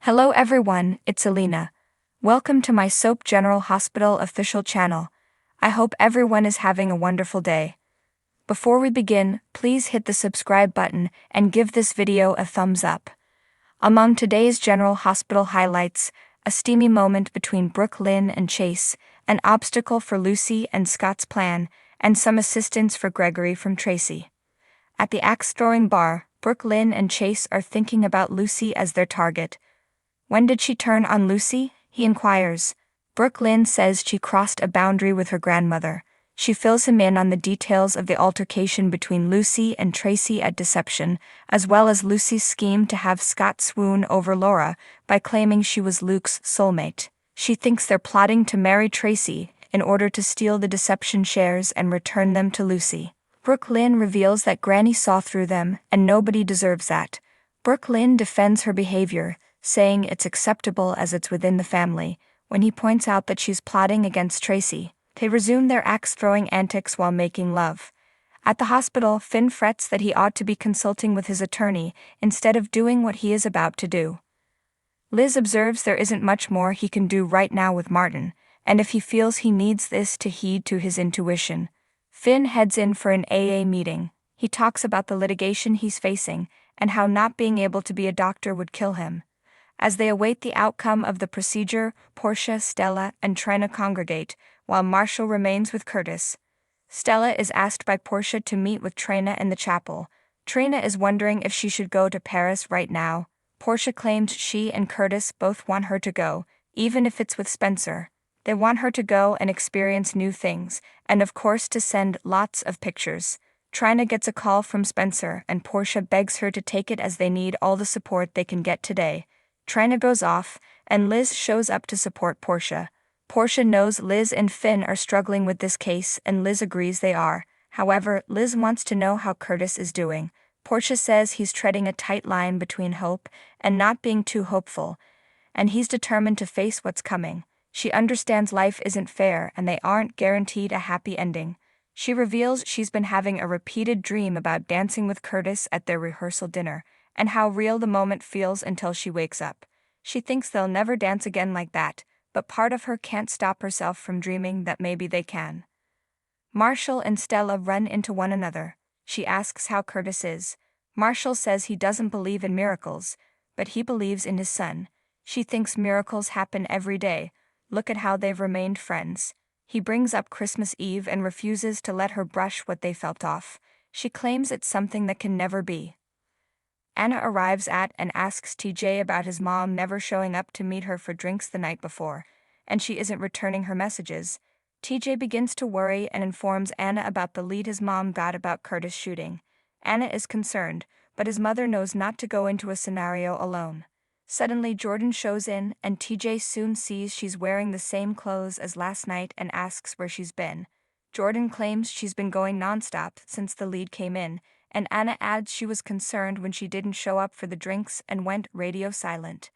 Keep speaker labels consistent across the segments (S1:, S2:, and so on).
S1: Hello everyone, it's Alina. Welcome to my Soap General Hospital official channel. I hope everyone is having a wonderful day. Before we begin, please hit the subscribe button and give this video a thumbs up. Among today's General Hospital highlights, a steamy moment between Brooke Lynn and Chase, an obstacle for Lucy and Scott's plan, and some assistance for Gregory from Tracy. At the axe-throwing bar, Brooke Lynn and Chase are thinking about Lucy as their target. When did she turn on Lucy? He inquires. Brooke Lynn says she crossed a boundary with her grandmother. She fills him in on the details of the altercation between Lucy and Tracy at Deception, as well as Lucy's scheme to have Scott swoon over Laura by claiming she was Luke's soulmate. She thinks they're plotting to marry Tracy in order to steal the Deception shares and return them to Lucy. Brooke Lynn reveals that Granny saw through them and nobody deserves that. Brooke Lynn defends her behavior, saying it's acceptable as it's within the family. When he points out that she's plotting against Tracy, they resume their axe-throwing antics while making love. At the hospital, Finn frets that he ought to be consulting with his attorney instead of doing what he is about to do. Liz observes there isn't much more he can do right now with Martin, and if he feels he needs this to heed to his intuition. Finn heads in for an AA meeting. He talks about the litigation he's facing and how not being able to be a doctor would kill him. As they await the outcome of the procedure, Portia, Stella, and Trina congregate, while Marshall remains with Curtis. Stella is asked by Portia to meet with Trina in the chapel. Trina is wondering if she should go to Paris right now. Portia claims she and Curtis both want her to go, even if it's with Spencer. They want her to go and experience new things, and of course to send lots of pictures. Trina gets a call from Spencer, and Portia begs her to take it as they need all the support they can get today. Trina goes off, and Liz shows up to support Portia. Portia knows Liz and Finn are struggling with this case, and Liz agrees they are. However, Liz wants to know how Curtis is doing. Portia says he's treading a tight line between hope and not being too hopeful, and he's determined to face what's coming. She understands life isn't fair and they aren't guaranteed a happy ending. She reveals she's been having a repeated dream about dancing with Curtis at their rehearsal dinner, and how real the moment feels until she wakes up. She thinks they'll never dance again like that, but part of her can't stop herself from dreaming that maybe they can. Marshall and Stella run into one another. She asks how Curtis is. Marshall says he doesn't believe in miracles, but he believes in his son. She thinks miracles happen every day. Look at how they've remained friends. He brings up Christmas Eve and refuses to let her brush what they felt off. She claims it's something that can never be. Anna arrives at and asks TJ about his mom never showing up to meet her for drinks the night before, and she isn't returning her messages. TJ begins to worry and informs Anna about the lead his mom got about Curtis shooting. Anna is concerned, but his mother knows not to go into a scenario alone. Suddenly Jordan shows in, and TJ soon sees she's wearing the same clothes as last night and asks where she's been. Jordan claims she's been going nonstop since the lead came in, and Anna adds she was concerned when she didn't show up for the drinks and went radio silent.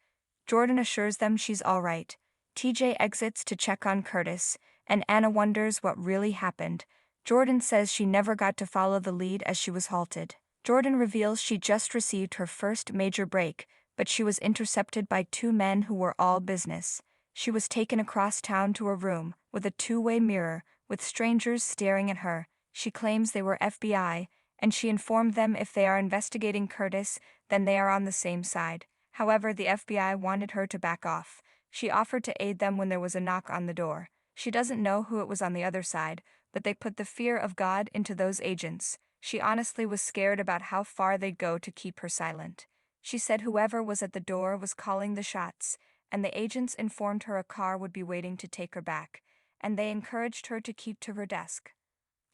S1: Jordan assures them she's all right. TJ exits to check on Curtis, and Anna wonders what really happened. Jordan says she never got to follow the lead as she was halted. Jordan reveals she just received her first major break, but she was intercepted by two men who were all business. She was taken across town to a room with a two-way mirror, with strangers staring at her. She claims they were FBI, and she informed them if they are investigating Curtis, then they are on the same side. However, the FBI wanted her to back off. She offered to aid them when there was a knock on the door. She doesn't know who it was on the other side, but they put the fear of God into those agents. She honestly was scared about how far they'd go to keep her silent. She said whoever was at the door was calling the shots, and the agents informed her a car would be waiting to take her back, and they encouraged her to keep to her desk.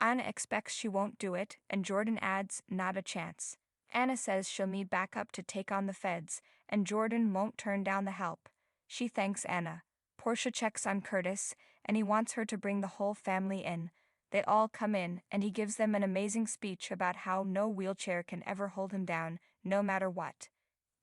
S1: Anna expects she won't do it, and Jordan adds, not a chance. Anna says she'll need backup to take on the feds, and Jordan won't turn down the help. She thanks Anna. Portia checks on Curtis, and he wants her to bring the whole family in. They all come in, and he gives them an amazing speech about how no wheelchair can ever hold him down, no matter what.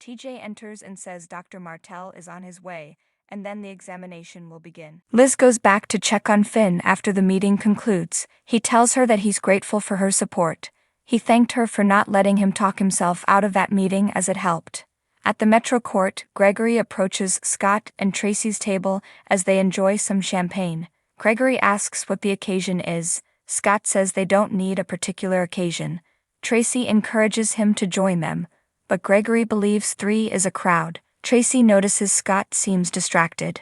S1: TJ enters and says Dr. Martell is on his way, and then the examination will begin. Liz goes back to check on Finn after the meeting concludes. He tells her that he's grateful for her support. He thanked her for not letting him talk himself out of that meeting as it helped. At the Metro Court, Gregory approaches Scott and Tracy's table as they enjoy some champagne. Gregory asks what the occasion is. Scott says they don't need a particular occasion. Tracy encourages him to join them, but Gregory believes 3 is a crowd. Tracy notices Scott seems distracted.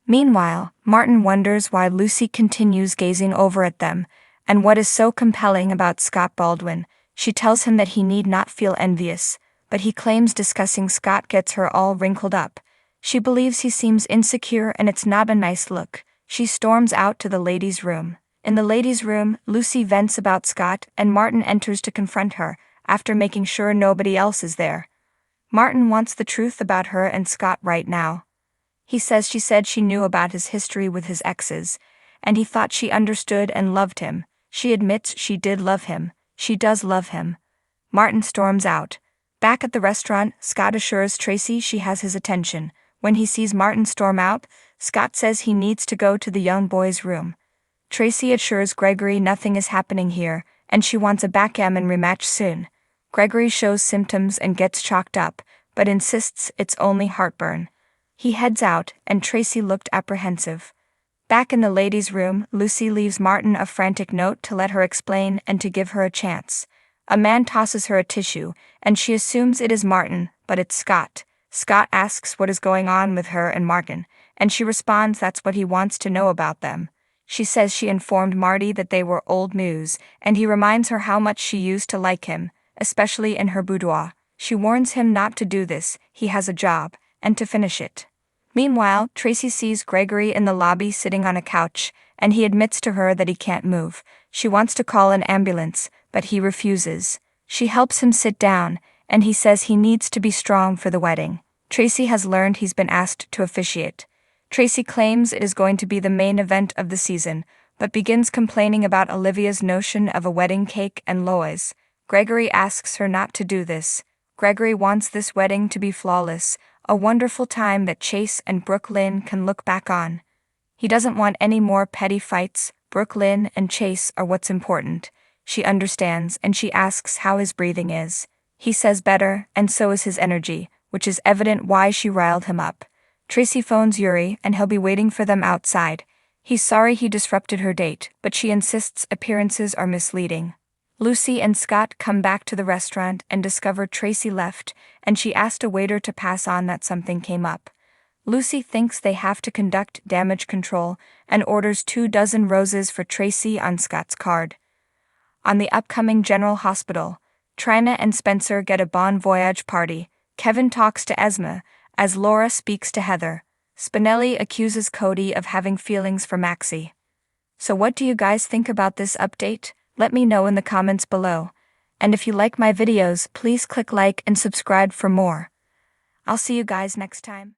S1: Meanwhile, Martin wonders why Lucy continues gazing over at them, and what is so compelling about Scott Baldwin. She tells him that he need not feel envious, but he claims discussing Scott gets her all wrinkled up. She believes he seems insecure and it's not a nice look. She storms out to the ladies' room. In the ladies' room, Lucy vents about Scott and Martin enters to confront her, after making sure nobody else is there. Martin wants the truth about her and Scott right now. He says she said she knew about his history with his exes, and he thought she understood and loved him. She admits she did love him. She does love him. Martin storms out. Back at the restaurant, Scott assures Tracy she has his attention. When he sees Martin storm out, Scott says he needs to go to the young boy's room. Tracy assures Gregory nothing is happening here, and she wants a backgammon rematch soon. Gregory shows symptoms and gets chalked up, but insists it's only heartburn. He heads out, and Tracy looked apprehensive. Back in the ladies' room, Lucy leaves Martin a frantic note to let her explain and to give her a chance. A man tosses her a tissue, and she assumes it is Martin, but it's Scott. Scott asks what is going on with her and Martin, and she responds that's what he wants to know about them. She says she informed Marty that they were old news, and he reminds her how much she used to like him, especially in her boudoir. She warns him not to do this, he has a job, and to finish it. Meanwhile, Tracy sees Gregory in the lobby sitting on a couch, and he admits to her that he can't move. She wants to call an ambulance, but he refuses. She helps him sit down, and he says he needs to be strong for the wedding. Tracy has learned he's been asked to officiate. Tracy claims it is going to be the main event of the season, but begins complaining about Olivia's notion of a wedding cake and lois. Gregory asks her not to do this. Gregory wants this wedding to be flawless, a wonderful time that Chase and Brooklyn can look back on. He doesn't want any more petty fights. Brooklyn and Chase are what's important. She understands, and she asks how his breathing is. He says better, and so is his energy, which is evident why she riled him up. Tracy phones Yuri, and he'll be waiting for them outside. He's sorry he disrupted her date, but she insists appearances are misleading. Lucy and Scott come back to the restaurant and discover Tracy left, and she asked a waiter to pass on that something came up. Lucy thinks they have to conduct damage control and orders 24 roses for Tracy on Scott's card. On the upcoming General Hospital, Trina and Spencer get a bon voyage party. Kevin talks to Esma, as Laura speaks to Heather. Spinelli accuses Cody of having feelings for Maxie. So what do you guys think about this update? Let me know in the comments below. And if you like my videos, please click like and subscribe for more. I'll see you guys next time.